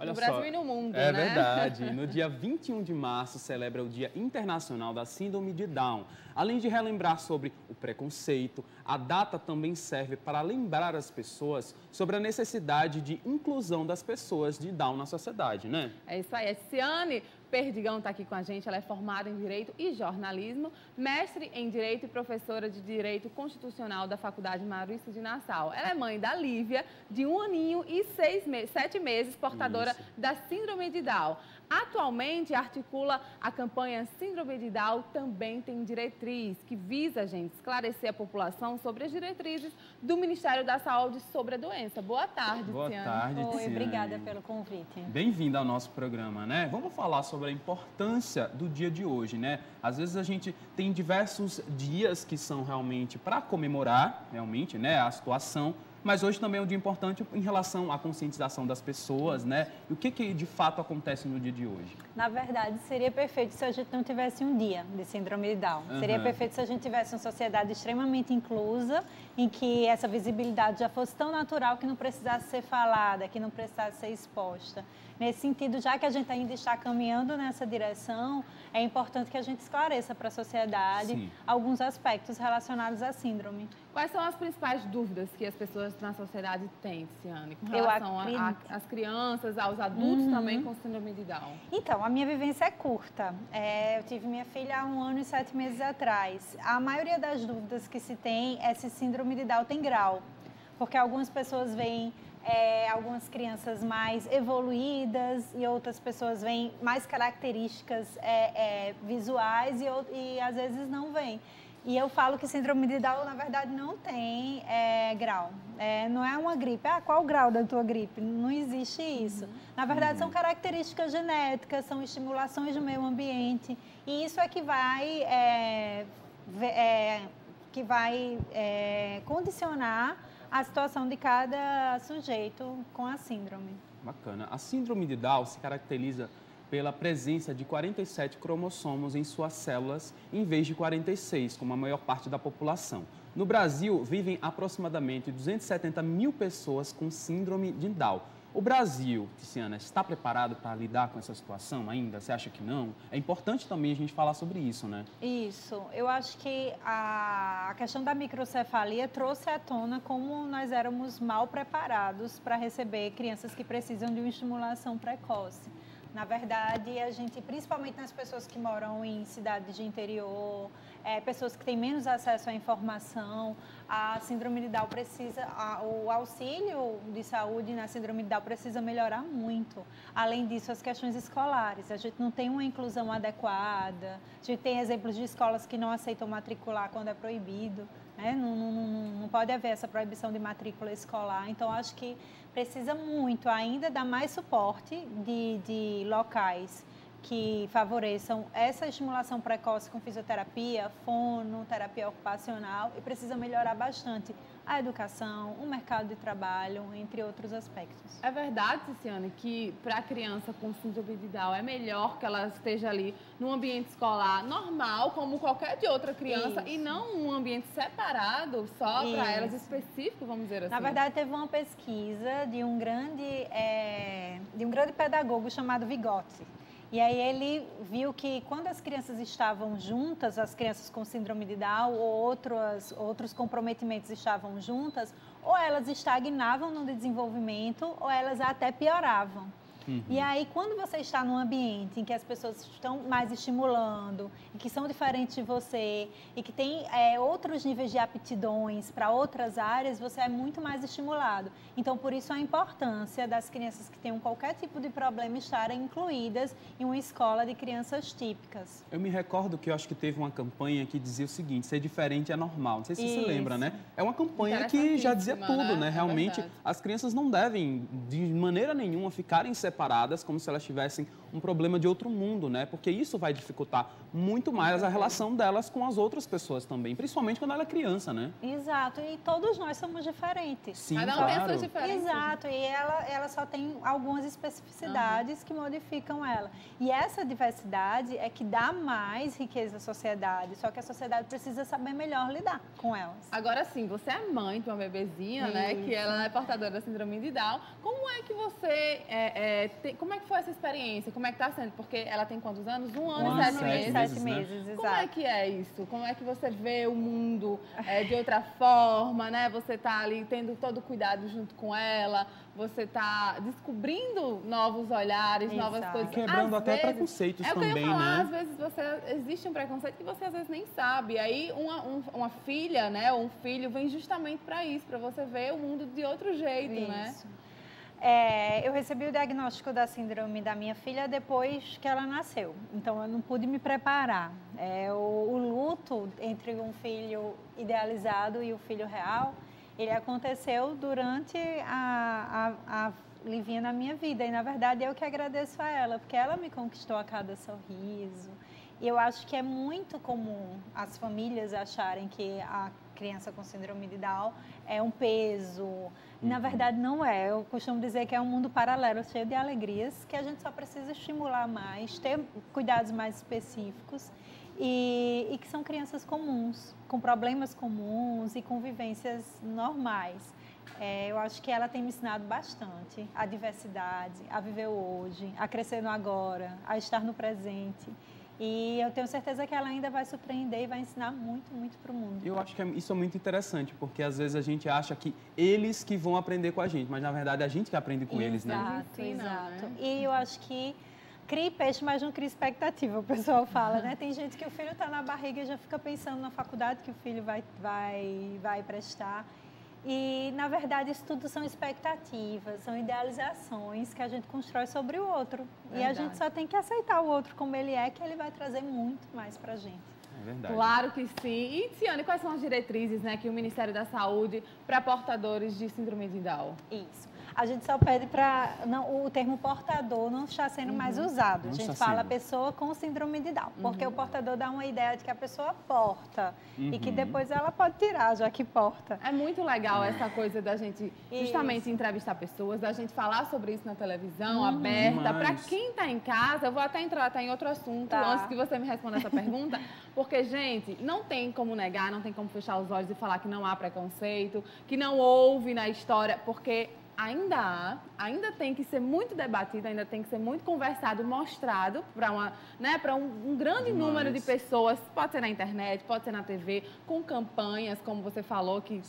Olha no Brasil só, e no mundo, é né? verdade. No dia 21 de março celebra o Dia Internacional da Síndrome de Down. Além de relembrar sobre o preconceito, a data também serve para lembrar as pessoas sobre a necessidade de inclusão das pessoas de Down na sociedade, né? É isso aí. A Ciane Perdigão está aqui com a gente. Ela é formada em Direito e Jornalismo, mestre em Direito e professora de Direito Constitucional da Faculdade Maurício de Nassau. Ela é mãe da Lívia, de 1 aninho e 7 meses, portadora da Síndrome de Down. Atualmente articula a campanha Síndrome de Down Também Tem Diretriz, que visa, gente, esclarecer a população sobre as diretrizes do Ministério da Saúde sobre a doença. Boa tarde, Boa Ciane. tarde, Oi, Tiziane. obrigada pelo convite. Bem-vinda ao nosso programa, né? Vamos falar sobre a importância do dia de hoje, né? Às vezes a gente tem diversos dias que são realmente para comemorar, realmente, né, a situação, mas hoje também é um dia importante em relação à conscientização das pessoas, né? E o que de fato acontece no dia de hoje? Na verdade, seria perfeito se a gente não tivesse um dia de síndrome de Down. Seria perfeito se a gente tivesse uma sociedade extremamente inclusa, em que essa visibilidade já fosse tão natural que não precisasse ser falada, que não precisasse ser exposta. Nesse sentido, já que a gente ainda está caminhando nessa direção, é importante que a gente esclareça para a sociedade alguns aspectos relacionados à síndrome. Quais são as principais dúvidas que as pessoas na sociedade têm, Ciane, com relação às crianças, aos adultos também com síndrome de Down? Então, a minha vivência é curta. Eu tive minha filha há 1 ano e 7 meses atrás. A maioria das dúvidas que se tem é se síndrome de Down tem grau, porque algumas pessoas veem algumas crianças mais evoluídas e outras pessoas veem mais características visuais e às vezes não veem. E eu falo que síndrome de Down, na verdade, não tem grau. Não é uma gripe. Qual o grau da tua gripe? Não existe isso. Na verdade, são características genéticas, são estimulações do meio ambiente. E isso é que vai condicionar a situação de cada sujeito com a síndrome. Bacana. A síndrome de Down se caracteriza pela presença de 47 cromossomos em suas células, em vez de 46, como a maior parte da população. No Brasil, vivem aproximadamente 270 mil pessoas com síndrome de Down. O Brasil, Tiziane, está preparado para lidar com essa situação ainda? Você acha que não? É importante também a gente falar sobre isso, né? Isso. Eu acho que a questão da microcefalia trouxe à tona como nós éramos mal preparados para receber crianças que precisam de uma estimulação precoce. Na verdade, a gente, principalmente nas pessoas que moram em cidades de interior, pessoas que têm menos acesso à informação, a síndrome de Down o auxílio de saúde na síndrome de Down precisa melhorar muito. Além disso, as questões escolares, a gente não tem uma inclusão adequada, a gente tem exemplos de escolas que não aceitam matricular quando é proibido, né? Não pode haver essa proibição de matrícula escolar, então acho que precisa muito ainda dar mais suporte de locais que favoreçam essa estimulação precoce com fisioterapia, fono, terapia ocupacional e precisa melhorar bastante a educação, o mercado de trabalho, entre outros aspectos. É verdade, Ciane, que para a criança com síndrome de Down é melhor que ela esteja ali num ambiente escolar normal, como qualquer de outra criança, e não um ambiente separado só para elas, específico, vamos dizer assim. Na verdade, teve uma pesquisa de um grande pedagogo chamado Vygotsky. E aí ele viu que quando as crianças estavam juntas, as crianças com síndrome de Down ou outros comprometimentos estavam juntas, ou elas estagnavam no desenvolvimento ou elas até pioravam. E aí, quando você está num ambiente em que as pessoas estão mais estimulando, e que são diferentes de você, e que tem outros níveis de aptidões para outras áreas, você é muito mais estimulado. Então, por isso a importância das crianças que tenham qualquer tipo de problema estarem incluídas em uma escola de crianças típicas. Eu me recordo que eu acho que teve uma campanha que dizia o seguinte: ser diferente é normal. Não sei se você lembra, né? É uma campanha que já dizia tudo, né? Realmente, as crianças não devem, de maneira nenhuma, ficarem separadas como se elas tivessem um problema de outro mundo, né? Porque isso vai dificultar muito mais a relação delas com as outras pessoas também, principalmente quando ela é criança, né? Exato, e todos nós somos diferentes. Sim, Cada um claro. tem as suas diferenças. Exato, e ela só tem algumas especificidades que modificam ela. E essa diversidade é que dá mais riqueza à sociedade, só que a sociedade precisa saber melhor lidar com elas. Agora sim, você é mãe de uma bebezinha, né? Que ela é portadora da síndrome de Down. Como é que você... como é que foi essa experiência? Como é que está sendo? Porque ela tem quantos anos? 1 ano e 7 meses. 7 meses, exato. Como é que é isso? Como é que você vê o mundo de outra forma, né? Você está ali tendo todo o cuidado junto com ela, você está descobrindo novos olhares, novas Exato. coisas. E quebrando Às até vezes, preconceitos é o que eu ia também, falar, né? às vezes existe um preconceito que você às vezes nem sabe. Aí uma filha, né, ou um filho vem justamente para isso, para você ver o mundo de outro jeito, né? Isso. Eu recebi o diagnóstico da síndrome da minha filha depois que ela nasceu, então eu não pude me preparar. O luto entre um filho idealizado e o filho real, ele aconteceu durante a Livinha na minha vida, e na verdade eu que agradeço a ela, porque ela me conquistou a cada sorriso. E eu acho que é muito comum as famílias acharem que a criança com síndrome de Down é um peso. Na verdade, não é. Eu costumo dizer que é um mundo paralelo, cheio de alegrias, que a gente só precisa estimular mais, ter cuidados mais específicos e que são crianças comuns, com problemas comuns e com vivências normais. Eu acho que ela tem me ensinado bastante a diversidade, a viver o hoje, a crescer no agora, a estar no presente. E eu tenho certeza que ela ainda vai surpreender e vai ensinar muito, muito para o mundo. Eu acho que isso é muito interessante, porque às vezes a gente acha que eles que vão aprender com a gente, mas na verdade é a gente que aprende com eles, né? Exato, Ensina, exato. né? E eu acho que crie peixe, mas não crie expectativa, o pessoal fala, né? Tem gente que o filho está na barriga e já fica pensando na faculdade que o filho vai prestar. E, na verdade, isso tudo são expectativas, são idealizações que a gente constrói sobre o outro. Verdade. E a gente só tem que aceitar o outro como ele é, que ele vai trazer muito mais para a gente. É verdade. Claro que sim. E, Tiane, quais são as diretrizes, né, que o Ministério da Saúde para portadores de síndrome de Down? Isso. A gente só pede para o termo portador não está sendo mais usado. Não A gente está fala sendo. pessoa com síndrome de Down, porque o portador dá uma ideia de que a pessoa porta e que depois ela pode tirar, já que porta. É muito legal essa coisa da gente justamente entrevistar pessoas, da gente falar sobre isso na televisão, aberta. Demais. Para quem está em casa, eu vou até entrar em outro assunto antes que você me responda essa pergunta, porque, gente, não tem como negar, não tem como fechar os olhos e falar que não há preconceito, que não houve na história, porque ainda tem que ser muito debatido, ainda tem que ser muito conversado, mostrado para um grande número de pessoas, pode ser na internet, pode ser na TV, com campanhas, como você falou, que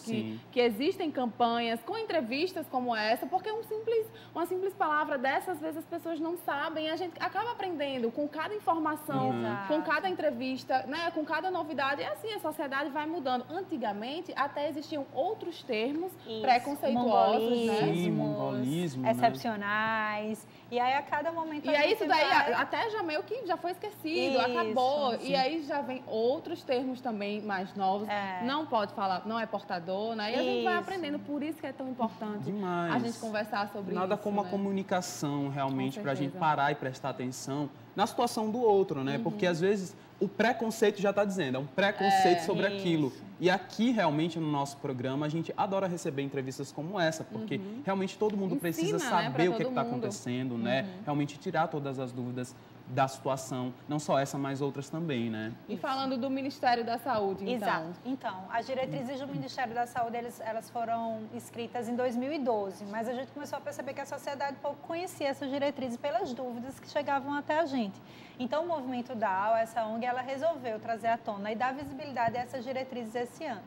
existem campanhas, com entrevistas como essa, porque uma simples palavra dessa, às vezes as pessoas não sabem, e a gente acaba aprendendo com cada informação, com cada entrevista, né, com cada novidade, e assim a sociedade vai mudando. Antigamente, até existiam outros termos preconceituosos, né? Mongolismo, excepcionais. Né? E aí, a cada momento... E aí, isso daí até já meio que já foi esquecido, acabou. Sim. E aí, já vem outros termos também mais novos. Não pode falar, não é portador, né? E a gente vai aprendendo, por isso que é tão importante demais. a gente conversar sobre isso. Nada como né? a comunicação, realmente, para a gente parar e prestar atenção na situação do outro, né? Porque, às vezes, o preconceito já está dizendo, é um preconceito sobre aquilo. E aqui, realmente, no nosso programa, a gente adora receber entrevistas como essa, porque realmente todo mundo precisa saber o que está acontecendo, né? Realmente tirar todas as dúvidas da situação, não só essa, mas outras também, né? E falando do Ministério da Saúde, então. Exato. Então, as diretrizes do Ministério da Saúde, elas foram escritas em 2012, mas a gente começou a perceber que a sociedade pouco conhecia essas diretrizes pelas dúvidas que chegavam até a gente. Então, o Movimento DAO, essa ONG, ela resolveu trazer à tona e dar visibilidade a essas diretrizes esse ano.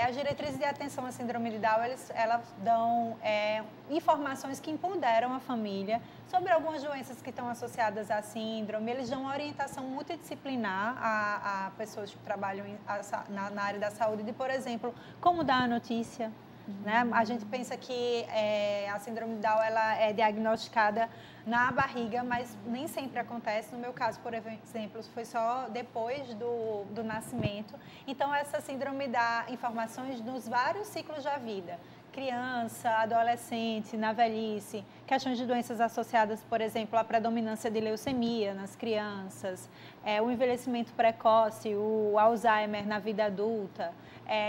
As diretrizes de atenção à síndrome de Down, elas dão informações que empoderam a família sobre algumas doenças que estão associadas à síndrome. Eles dão uma orientação multidisciplinar a pessoas que trabalham na área da saúde, de, por exemplo, como dar a notícia. Né? A gente pensa que a síndrome de Down ela é diagnosticada na barriga, mas nem sempre acontece. No meu caso, por exemplo, foi só depois do nascimento. Então, essa síndrome dá informações nos vários ciclos da vida. criança, adolescente, na velhice, questões de doenças associadas, por exemplo, à predominância de leucemia nas crianças, o envelhecimento precoce, o Alzheimer na vida adulta,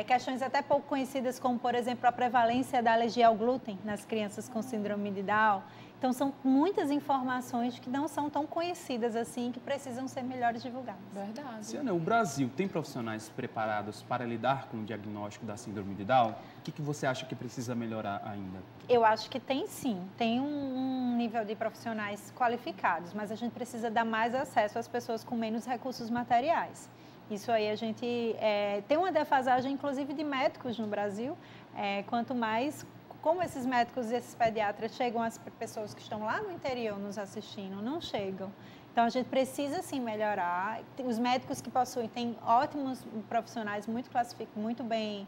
questões até pouco conhecidas como, por exemplo, a prevalência da alergia ao glúten nas crianças com síndrome de Down. Então, são muitas informações que não são tão conhecidas assim, que precisam ser melhores divulgadas. Verdade. Ciana, o Brasil tem profissionais preparados para lidar com o diagnóstico da síndrome de Down? O que você acha que precisa melhorar ainda? Eu acho que tem sim, tem um nível de profissionais qualificados, mas a gente precisa dar mais acesso às pessoas com menos recursos materiais. Isso aí a gente tem uma defasagem, inclusive, de médicos no Brasil. Quanto mais, como esses médicos e esses pediatras chegam às pessoas que estão lá no interior nos assistindo, não chegam. Então, a gente precisa, sim, melhorar. Os médicos que possuem têm ótimos profissionais, muito classificados, muito bem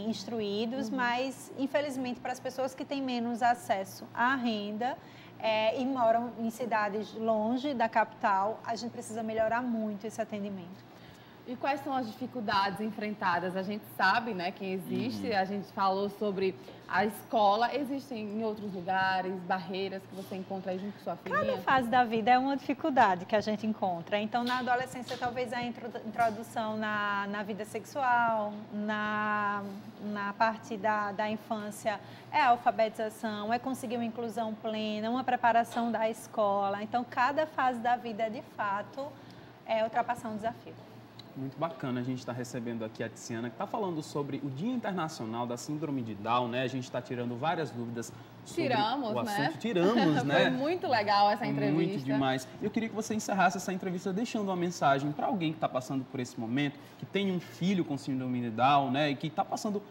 instruídos, mas, infelizmente, para as pessoas que têm menos acesso à renda e moram em cidades longe da capital, a gente precisa melhorar muito esse atendimento. E quais são as dificuldades enfrentadas? A gente sabe, né, que existe, a gente falou sobre a escola, existem em outros lugares, barreiras que você encontra aí junto com sua filhinha? Cada fase da vida é uma dificuldade que a gente encontra. Então, na adolescência, talvez a introdução na vida sexual, na parte da infância, é a alfabetização, é conseguir uma inclusão plena, uma preparação da escola. Então, cada fase da vida, de fato, é ultrapassar um desafio. Muito bacana a gente estar recebendo aqui a Tiziana, que está falando sobre o Dia Internacional da Síndrome de Down, né? A gente está tirando várias dúvidas sobre o assunto. Né? Tiramos, né? Foi muito legal essa entrevista. Muito demais. Eu queria que você encerrasse essa entrevista deixando uma mensagem para alguém que está passando por esse momento, que tem um filho com síndrome de Down, né? E que está passando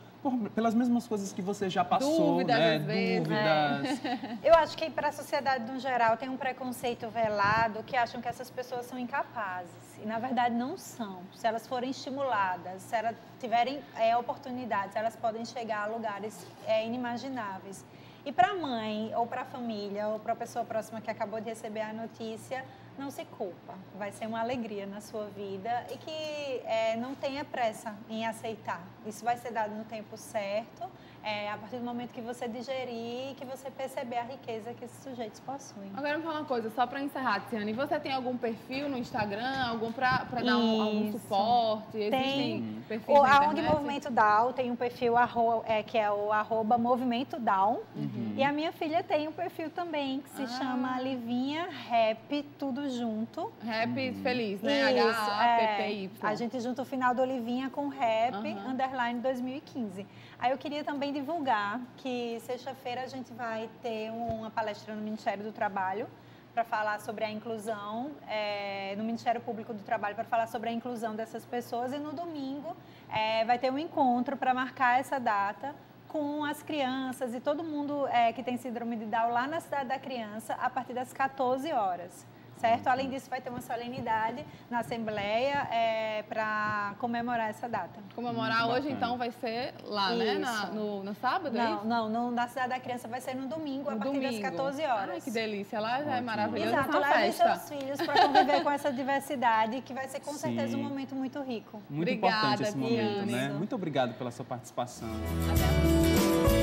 pelas mesmas coisas que você já passou, dúvidas, né? Às vezes. Dúvidas. Eu acho que para a sociedade no geral tem um preconceito velado que acham que essas pessoas são incapazes. E na verdade não são. Se elas forem estimuladas, se elas tiverem oportunidades, elas podem chegar a lugares inimagináveis. E para a mãe, ou para a família, ou para a pessoa próxima que acabou de receber a notícia, não se culpa. Vai ser uma alegria na sua vida e que não tenha pressa em aceitar. Isso vai ser dado no tempo certo, a partir do momento que você digerir e que você perceber a riqueza que esses sujeitos possuem. Agora, me fala uma coisa, só para encerrar, Tiziane, você tem algum perfil no Instagram, algum para dar algum suporte? Existem perfis na A ONG internet? Movimento Down tem um perfil que é o @Movimento Down. E a minha filha tem um perfil também que se chama Livinha Rap, tudo junto. Rap feliz, né? Isso, H-A-P-P-Y. A gente junta o final do Olivinha com Rap, _ 2015. Aí eu queria também divulgar que sexta-feira a gente vai ter uma palestra no Ministério do Trabalho para falar sobre a inclusão, no Ministério Público do Trabalho, para falar sobre a inclusão dessas pessoas. E no domingo vai ter um encontro para marcar essa data com as crianças e todo mundo que tem síndrome de Down lá na Cidade da Criança, a partir das 14 horas. Certo? Além disso, vai ter uma solenidade na Assembleia para comemorar essa data. Comemorar hoje, então, vai ser lá, né? No sábado? Não, na Cidade da Criança vai ser no domingo, a partir das 14 horas. Ai, que delícia. Lá já é maravilhoso. Exato, leve seus filhos para conviver com essa diversidade, que vai ser com certeza um momento muito rico. Muito Obrigada, importante esse momento, Tiziane. né? Muito obrigado pela sua participação. Até a próxima.